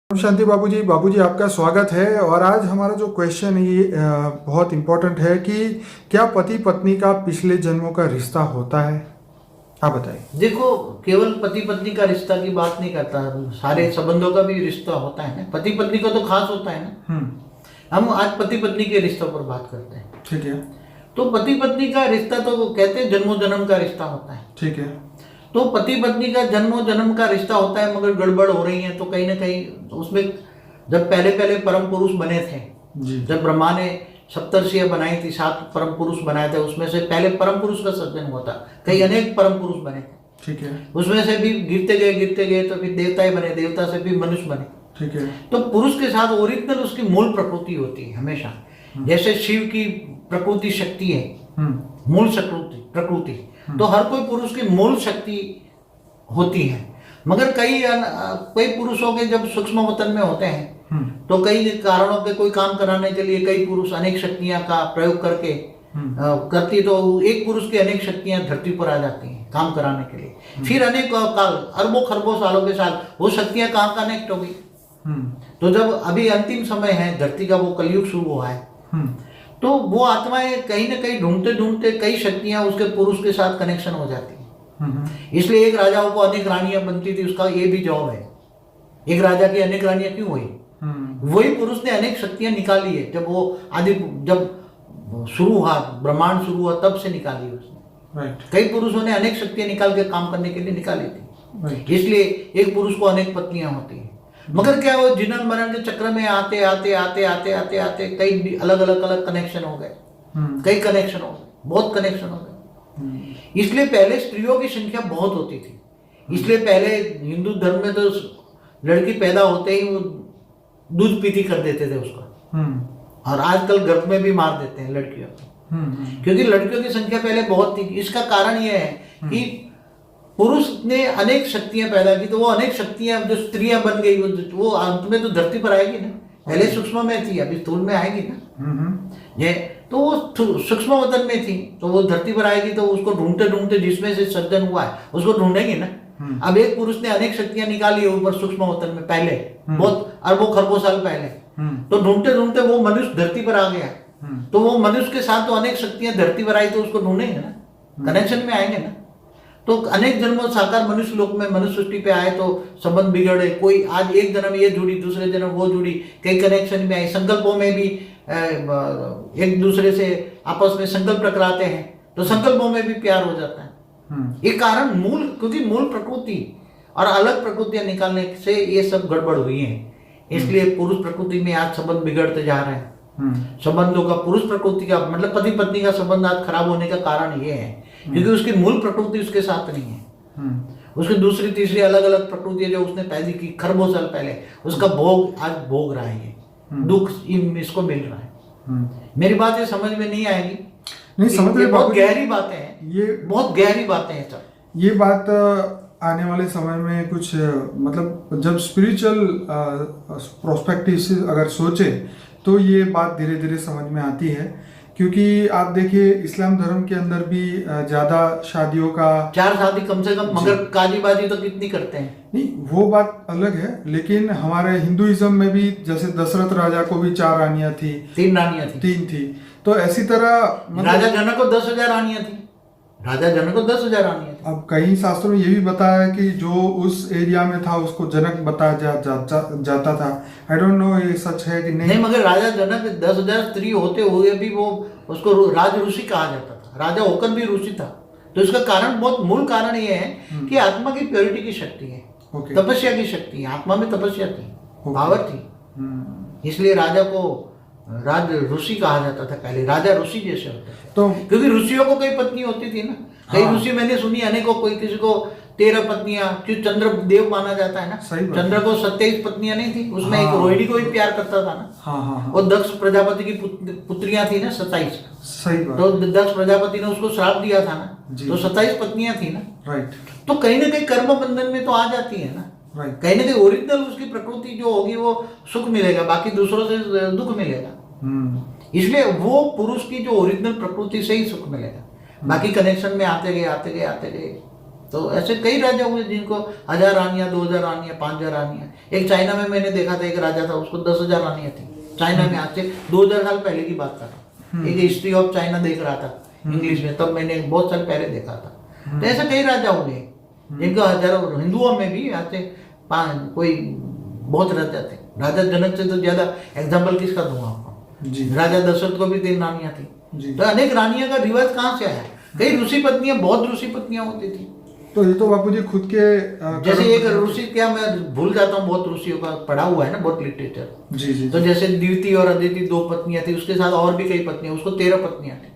ओम शांति बाबूजी आपका स्वागत है। और आज हमारा जो क्वेश्चन ये बहुत इम्पोर्टेंट है कि क्या पति पत्नी का पिछले जन्मों का रिश्ता होता है? आप बताइए। देखो, केवल पति पत्नी का रिश्ता की बात नहीं करता, सारे संबंधों का भी रिश्ता होता है ना। पति पत्नी का तो खास होता है ना। हम आज पति पत्नी के रिश्तों पर बात करते हैं। ठीक है। तो पति पत्नी का रिश्ता तो वो कहते हैं जन्मों जन्म का रिश्ता होता है। ठीक है। तो पति पत्नी का जन्मों जन्म का रिश्ता होता है, मगर गड़बड़ हो रही है तो कहीं ना कहीं उसमें जब पहले पहले परम पुरुष बने थे जी। जब ब्रह्मा ने सप्तर्षियां बनाई थी, 7 परम पुरुष बनाए थे, उसमें से पहले परम पुरुष का सृजन हुआ था। कई अनेक परम पुरुष बने थे। ठीक है। उसमें से भी गिरते गए तो फिर देवता बने, देवता से भी मनुष्य बने। ठीक है। तो पुरुष के साथ ओरिजिनल उसकी मूल प्रकृति होती है हमेशा। जैसे शिव की प्रकृति शक्ति है, मूल प्रकृति, तो हर कोई पुरुष की मूल शक्ति होती है। मगर कई पुरुषों के जब सूक्ष्म वतन में होते हैं तो कई कारणों के कोई काम कराने के लिए कई पुरुष अनेक शक्तियां का प्रयोग करके करती, तो एक पुरुष की अनेक शक्तियां धरती पर आ जाती हैं काम कराने के लिए। फिर अनेक काल, अरबों खरबों सालों के साल वो शक्तियां कहाँ कनेक्ट हो गई। तो जब अभी अंतिम समय है, धरती का वो कलयुग शुरू हुआ है, तो वो आत्माएं कहीं ना कहीं ढूंढते ढूंढते कई शक्तियां उसके पुरुष के साथ कनेक्शन हो जाती है। इसलिए एक राजाओं को अनेक रानियां बनती थी, उसका ये भी जॉब है। एक राजा की अनेक रानियां क्यों हुई? वही पुरुष ने अनेक शक्तियां निकाली है। जब वो जब शुरू हुआ, ब्रह्मांड शुरू हुआ, तब से निकाली उसने। कई पुरुषों ने अनेक शक्तियां निकाल के काम करने के लिए निकाली थी। इसलिए एक पुरुष को अनेक पत्नियां होती है। मगर क्या वो जनन मरण के चक्र में आते आते आते आते आते आते कई अलग अलग कनेक्शन हो गए, कई कनेक्शन हो गए, बहुत कनेक्शन हो गए। इसलिए पहले स्त्रियों की संख्या बहुत होती थी। इसलिए पहले हिंदू धर्म में तो लड़की पैदा होते ही वो दूध पीती कर देते थे उसका। और आजकल गर्भ में भी मार देते हैं लड़कियों को, क्योंकि लड़कियों की संख्या पहले बहुत थी। इसका कारण यह है कि पुरुष ने अनेक शक्तियां पैदा की, तो वो अनेक शक्तियां जो स्त्रियां बन गई वो अंत में तो धरती पर आएगी ना। पहले सूक्ष्म में थी, अभी स्थूल में आएगी ना। तो वो सूक्ष्म वतन में थी, तो वो धरती पर आएगी, तो उसको ढूंढते ढूंढते जिसमें से सृजन हुआ है उसको ढूंढेंगे ना। अब एक पुरुष ने अनेक शक्तियां निकाली है ऊपर सूक्ष्म वतन में, पहले बहुत अरबों खरबों साल पहले, तो ढूंढते ढूंढते वो मनुष्य धरती पर आ गया। तो वो मनुष्य के साथ तो अनेक शक्तियां धरती पर आई, तो उसको ढूंढेंगे ना, कनेक्शन में आएंगे ना। तो अनेक जन्मों साकार मनुष्य लोक में मनुष्य सृष्टि पे आए तो संबंध बिगड़े। कोई आज एक जन्म ये जुड़ी, दूसरे जन्म वो जुड़ी, कई कनेक्शन में आई। संकल्पों में भी एक दूसरे से आपस में संकल्प टकराते हैं, तो संकल्पों में भी प्यार हो जाता है। ये कारण क्योंकि मूल प्रकृति और अलग प्रकृतियां निकालने से ये सब गड़बड़ हुई है। इसलिए पुरुष प्रकृति में आज संबंध बिगड़ते जा रहे हैं। संबंधों का, पुरुष प्रकृति का मतलब पति पत्नी का संबंध आज खराब होने का कारण ये है क्योंकि उसकी मूल प्रकृति उसके साथ नहीं है। उसकी दूसरी तीसरी अलग अलग प्रकृति जो उसने पैदा की खरबों साल पहले, उसका भोग आज भोग रहा है, दुख इसको मिल रहा है। मेरी बात ये समझ में नहीं आएगी? नहीं समझ में। बहुत गहरी बातें हैं, ये बहुत गहरी बातें हैं सब। ये बात आने वाले समय में कुछ मतलब जब स्पिरिचुअल प्रोस्पेक्टिव से अगर सोचे तो ये बात धीरे धीरे समझ में आती है। क्योंकि आप देखिए इस्लाम धर्म के अंदर भी ज्यादा शादियों का 4 शादी कम से कम, मगर काजी बाजी तो कितनी करते हैं। नहीं वो बात अलग है, लेकिन हमारे हिंदुइज्म में भी जैसे दशरथ राजा को भी 4 रानियां थी, 3 रानियां थी, 3 थी। तो ऐसी तरह राजा जनक को 10,000 रानियां थी। राजा जनक को 10,000 रानियां थी। अब कई शास्त्रों में ये भी बताया है कि जो उस एरिया में था उसको जनक बताया जाता था। आई डोंट नो ये सच है कि नहीं। मगर राजा जनक 10,000 स्त्री होते हुए भी वो उसको राज ऋषि कहा जाता था। राजा होकर भी ऋषि था। तो इसका कारण, बहुत मूल कारण ये है कि आत्मा की प्योरिटी की शक्ति है, तपस्या की शक्ति है। आत्मा में तपस्या थी, पावर थी। इसलिए राजा को राज ऋषि कहा जाता था पहले। राजा ऋषि जैसे होते थे। तो क्योंकि ऋषियों को कई पत्नी होती थी ना। कई ऋषि मैंने सुनी अनेकों, कोई किसी को 13 पत्नियां, क्यों चंद्र देव माना जाता है ना। चंद्र को 27 पत्नियां नहीं थी, उसमें एक रोहिणी को भी प्यार करता था ना। और दक्ष प्रजापति की पुत्रियां थी ना 27। सही बात। तो दक्ष प्रजापति ने उसको श्राप दिया था ना, तो 27 पत्नियां थी ना। राइट। तो कहीं ना कहीं कर्म बंधन में तो आ जाती है ना। कहीं ना कहीं ओरिजिनल उसकी प्रकृति जो होगी वो सुख मिलेगा, बाकी दूसरों से दुख मिलेगा। इसलिए वो पुरुष की जो ओरिजिनल प्रकृति से ही सुख मिलेगा। बाकी कनेक्शन में आते गए तो ऐसे कई राजा हुए जिनको 1000 रानियां, 2000 रानियां, 5000 रानियां। एक चाइना में मैंने देखा था, एक राजा था, उसको 10,000 रानियां थी। चाइना में, आज से 2000 साल पहले की बात कर रहा हूँ। एक हिस्ट्री ऑफ चाइना देख रहा था इंग्लिश में, तब मैंने बहुत साल पहले देखा था। तो ऐसे कई राजा हुए जिनको हजारों, हिंदुओं में भी आज से कोई बहुत राजा थे। राजा जनक से तो ज्यादा एग्जाम्पल किसका दूंगा आपको? राजा दशरथ को भी 3 रानियां थी। तो अनेक रानियां का रिवाज कहाँ से आया? कई ऋषि पत्नियां, बहुत ऋषि पत्नियां होती थी। तो ये तो बापूजी खुद के जैसे एक ऋषि, क्या मैं भूल जाता हूँ, बहुत ऋषियों का पढ़ा हुआ है ना, बहुत लिटरेचर। जी जी। तो जैसे द्वितीय और अदिति 2 पत्नियां थी, उसके साथ और भी कई पत्नियां, उसको 13 पत्नियां थी।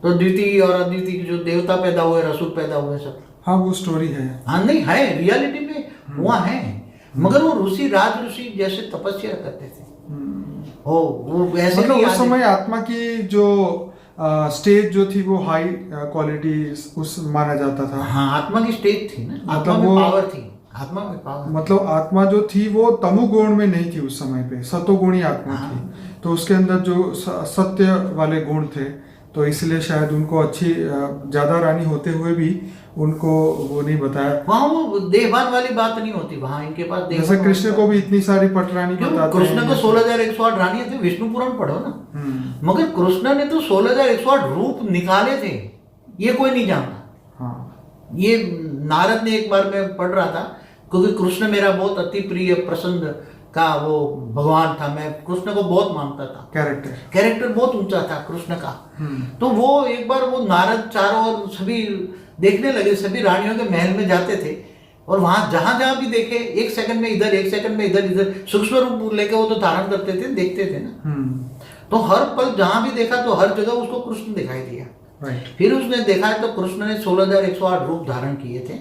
तो द्वितीय और अदिति की जो देवता पैदा हुए, रसूल पैदा हुए सब। हाँ, वो स्टोरी है। हाँ, नहीं है, रियलिटी में हुआ है। मगर वो ऋषि, राज ऋषि जैसे तपस्या करते थे। वो ऐसे मतलब नहीं, उस समय आत्मा की जो स्टेज जो थी वो हाई क्वालिटी उस माना जाता था। हाँ, आत्मा की स्टेज थी ना, आत्मा मतलब में वो पावर थी, आत्मा में पावर। मतलब आत्मा जो थी वो तमोगुण में नहीं थी उस समय पे, सतोगुणी आत्मा थी। तो उसके अंदर जो सत्य वाले गुण थे, तो इसलिए शायद उनको अच्छी ज्यादा रानी होते हुए भी उनको वो नहीं बताया। वहाँ वो देहभान वाली बात नहीं होती वहाँ इनके पास। जैसे कृष्ण को भी इतनी सारी पटरानी बताते हैं। कृष्ण को 16,108 रानियां थी, विष्णु पुराण पढ़ो ना। मगर कृष्ण ने तो 16,108 रूप निकाले थे, ये कोई नहीं जानता। हाँ। ये नारद ने एक बार मैं पढ़ रहा था, क्योंकि कृष्ण मेरा बहुत अति प्रिय प्रसन्न का वो भगवान था, मैं कृष्ण को बहुत मानता था। कैरेक्टर बहुत ऊंचा था कृष्ण का। तो वो एक बार वो नारद चारों ओर सभी देखने लगे, सभी रानियों के महल में जाते थे, और वहां जहां जहां भी देखे, 1 सेकंड में इधर, 1 सेकंड में इधर सूक्ष्म रूप लेके वो तो धारण करते थे, देखते थे ना। तो हर पल जहां भी देखा तो हर जगह उसको कृष्ण दिखाई दिया। फिर उसने देखा तो कृष्ण ने 16,108 रूप धारण किए थे,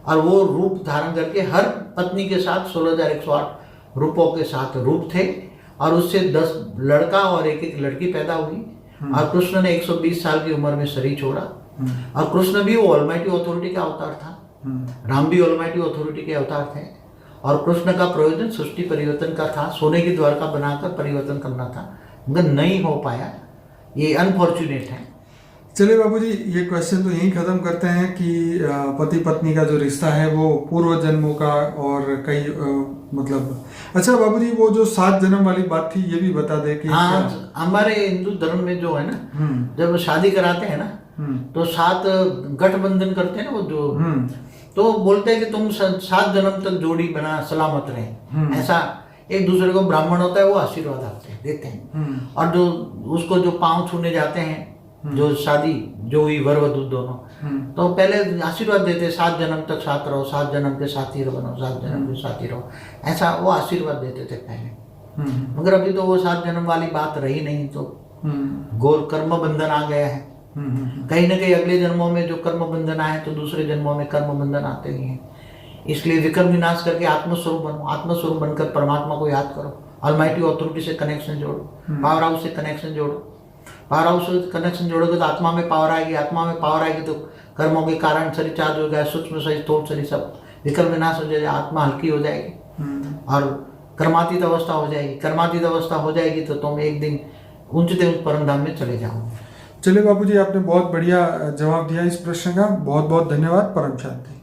और वो रूप धारण करके हर पत्नी के साथ 16,108 रूपों के साथ रूप थे, और उससे 10 लड़का और 1-1 लड़की पैदा हुई। और कृष्ण ने 120 साल की उम्र में शरीर छोड़ा। और कृष्ण भी वो ऑलमाइटी अथॉरिटी का अवतार था, राम भी ऑलमाइटी अथॉरिटी के अवतार थे। और कृष्ण का प्रयोजन सृष्टि परिवर्तन का था, सोने की द्वारका बनाकर परिवर्तन करना था, मगर नहीं हो पाया। ये अनफॉर्चुनेट है। चलिए बाबूजी, ये क्वेश्चन तो यहीं खत्म करते हैं कि पति पत्नी का जो रिश्ता है वो पूर्व जन्मों का और कई मतलब। अच्छा बाबूजी, वो जो 7 जन्म वाली बात थी ये भी बता दे कि हाँ, हमारे हिंदू धर्म में जो है ना, जब शादी कराते हैं ना, तो 7 गठबंधन करते हैं ना वो जो, तो बोलते हैं कि तुम 7 जन्म तक जोड़ी बना सलामत रहे। ऐसा एक दूसरे को ब्राह्मण होता है वो आशीर्वाद देते हैं। और जो उसको जो पांव छूने जाते हैं, जो शादी जो हुई वर वधू दोनों, तो पहले आशीर्वाद देते, 7 जन्म तक साथ रहो, 7 जन्म के साथी बनो, 7 जन्म के साथी रहो, ऐसा वो आशीर्वाद देते थे पहले। मगर अभी तो वो 7 जन्म वाली बात रही नहीं, तो घोर कर्म बंधन आ गया है। कहीं ना कहीं अगले जन्मों में जो कर्म बंधन आए तो दूसरे जन्मों में कर्म बंधन आते नहीं है। इसलिए विकर्म विनाश करके आत्मस्वरूप बनो, आत्मस्वरूप बनकर परमात्मा को याद करो, ऑलमाइटी अथॉरिटी से कनेक्शन जोड़ो, पावर हाउस से कनेक्शन जोड़ो। पावर हाउस से कनेक्शन जोड़ोगे तो आत्मा में पावर आएगी, आत्मा में पावर आएगी तो कर्मों के कारण शरीर चार्ज हो गया, सूक्ष्म शरीर, स्थूल शरीर सब विकर्म विनाश हो जाएगा, आत्मा हल्की हो जाएगी और कर्मातीत अवस्था हो जाएगी। कर्मातीत अवस्था हो जाएगी तो तुम एक दिन ऊंचते उच्च परम धाम में चले जाओगे। चलिए बाबूजी, आपने बहुत बढ़िया जवाब दिया इस प्रश्न का, बहुत बहुत धन्यवाद। परम शांति।